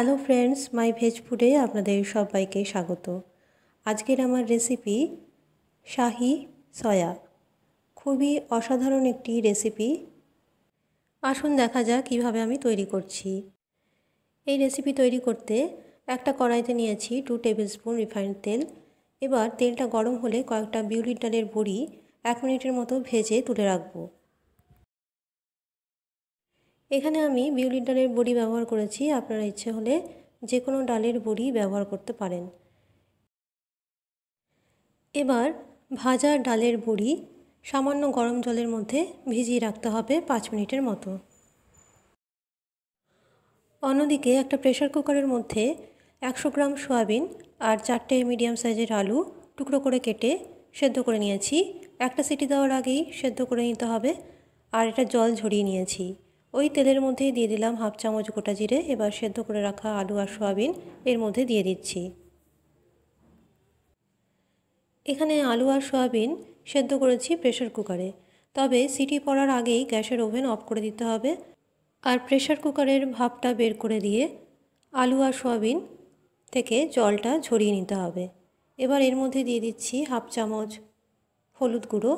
Hello friends, মাই veg ফুডে আপনাদের সবাইকে স্বাগত। আজকের আমার রেসিপি শাহি সয়া। খুবই অসাধারণ একটি রেসিপি। আসুন দেখা যাক কীভাবে আমি তৈরি করছি। এই রেসিপি তৈরি করতে একটা কড়াইতে নিয়েছি 2 টেবিল স্পুন রিফাইন্ড তেল। এবার তেলটা গরম হলে কয়েকটা বিউলির ডালের বড়ি 1 মিনিটের মতো ভেজে তুলে রাখবো। এখানে আমি বিউলির ডালের বড়ি ব্যবহার করেছি, আপনারা ইচ্ছে হলে যে কোনো ডালের বড়ি ব্যবহার করতে পারেন। এবার ভাজা ডালের বড়ি সামান্য গরম জলের মধ্যে ভিজিয়ে রাখতে হবে 5 মিনিটের মতো। অন্যদিকে একটা প্রেসার কুকারের মধ্যে 100 গ্রাম সয়াবিন আর 4টে মিডিয়াম সাইজের আলু টুকরো করে কেটে সেদ্ধ করে নিয়েছি। একটা সিটি দেওয়ার আগেই সেদ্ধ করে নিতে হবে। আর এটা জল ঝরিয়ে নিয়েছি। ওই তেলের মধ্যেই দিয়ে দিলাম 1/2 চামচ গোটা জিরে। এবার সেদ্ধ করে রাখা আলু আর সয়াবিন এর মধ্যে দিয়ে দিচ্ছি। এখানে আলু আর সয়াবিন সেদ্ধ করেছি প্রেসার কুকারে, তবে সিটি পড়ার আগেই গ্যাসের ওভেন অফ করে দিতে হবে। আর প্রেসার কুকারের ভাপটা বের করে দিয়ে আলু আর সয়াবিন থেকে জলটা ঝরিয়ে নিতে হবে। এবার এর মধ্যে দিয়ে দিচ্ছি 1/2 চামচ হলুদ গুঁড়ো,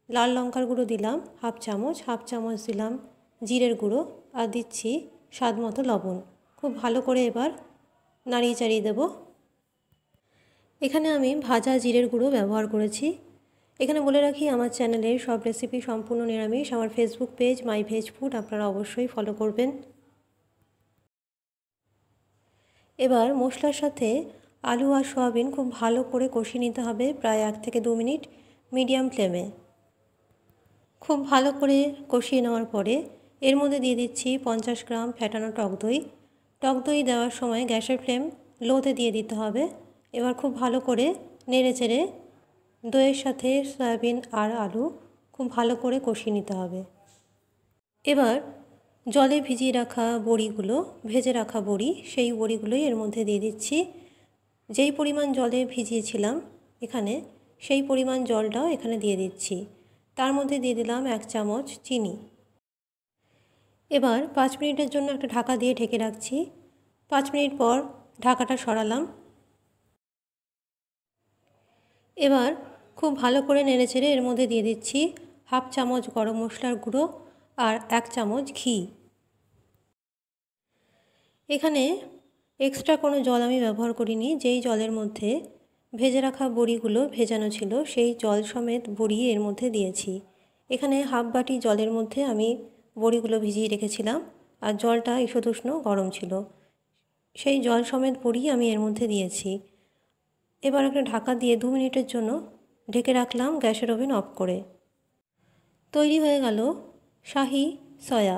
লাল লঙ্কার গুঁড়ো দিলাম 1/2 চামচ, 1/2 চামচ দিলাম জিরের গুঁড়ো আর দিচ্ছি স্বাদ মতো লবণ। খুব ভালো করে এবার নাড়িয়ে চাড়িয়ে দেবো। এখানে আমি ভাজা জিরের গুঁড়ো ব্যবহার করেছি। এখানে বলে রাখি, আমার চ্যানেলের সব রেসিপি সম্পূর্ণ নিরামিষ। আমার ফেসবুক পেজ মাই ভেজ ফুড আপনারা অবশ্যই ফলো করবেন। এবার মশলার সাথে আলু আর সয়াবিন খুব ভালো করে কষিয়ে নিতে হবে, প্রায় 1 থেকে 2 মিনিট মিডিয়াম ফ্লেমে। খুব ভালো করে কষিয়ে নেওয়ার পরে এর মধ্যে দিয়ে দিচ্ছি 50 গ্রাম ফ্যাটানো টক দই। টক দই দেওয়ার সময় গ্যাসের ফ্লেম লোতে দিয়ে দিতে হবে। এবার খুব ভালো করে নেড়ে চেড়ে দইয়ের সাথে সয়াবিন আর আলু খুব ভালো করে কষিয়ে নিতে হবে। এবার জলে ভিজিয়ে রাখা বড়িগুলো, ভেজে রাখা বড়ি, সেই বড়িগুলোই এর মধ্যে দিয়ে দিচ্ছি। যেই পরিমাণ জলে ভিজিয়েছিলাম এখানে, সেই পরিমাণ জলটাও এখানে দিয়ে দিচ্ছি। তার মধ্যে দিয়ে দিলাম 1 চামচ চিনি। এবার 5 মিনিটের জন্য একটা ঢাকা দিয়ে ঢেকে রাখছি। 5 মিনিট পর ঢাকাটা সরালাম। এবার খুব ভালো করে নেড়েচেড়ে এর মধ্যে দিয়ে দিচ্ছি 1/2 চামচ গরম মশলার গুঁড়ো আর 1 চামচ ঘি। এখানে এক্সট্রা কোনো জল আমি ব্যবহার করিনি। যেই জলের মধ্যে ভেজে রাখা বড়িগুলো ভেজানো ছিল, সেই জল সমেত বড়ি এর মধ্যে দিয়েছি। এখানে 1/2 বাটি জলের মধ্যে আমি বড়িগুলো ভিজিয়ে রেখেছিলাম আর জলটা ঈষদুষ্ণ গরম ছিল। সেই জল সমেত বড়ি আমি এর মধ্যে দিয়েছি। এবার একটা ঢাকা দিয়ে 2 মিনিটের জন্য ঢেকে রাখলাম গ্যাসের ওভেন অফ করে। তৈরি হয়ে গেল শাহি সয়া।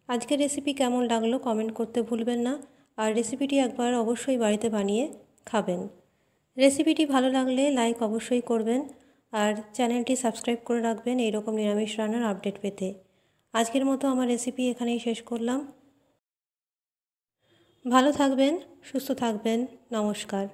আজকের রেসিপি কেমন লাগলো কমেন্ট করতে ভুলবেন না। আর রেসিপিটি একবার অবশ্যই বাড়িতে বানিয়ে খাবেন। রেসিপিটি ভালো লাগলে লাইক অবশ্যই করবেন আর চ্যানেলটি সাবস্ক্রাইব করে রাখবেন এইরকম নিরামিষ রান্নার আপডেট পেতে। আজকের মতো আমার রেসিপি এখানেই শেষ করলাম। ভালো থাকবেন, সুস্থ থাকবেন। নমস্কার।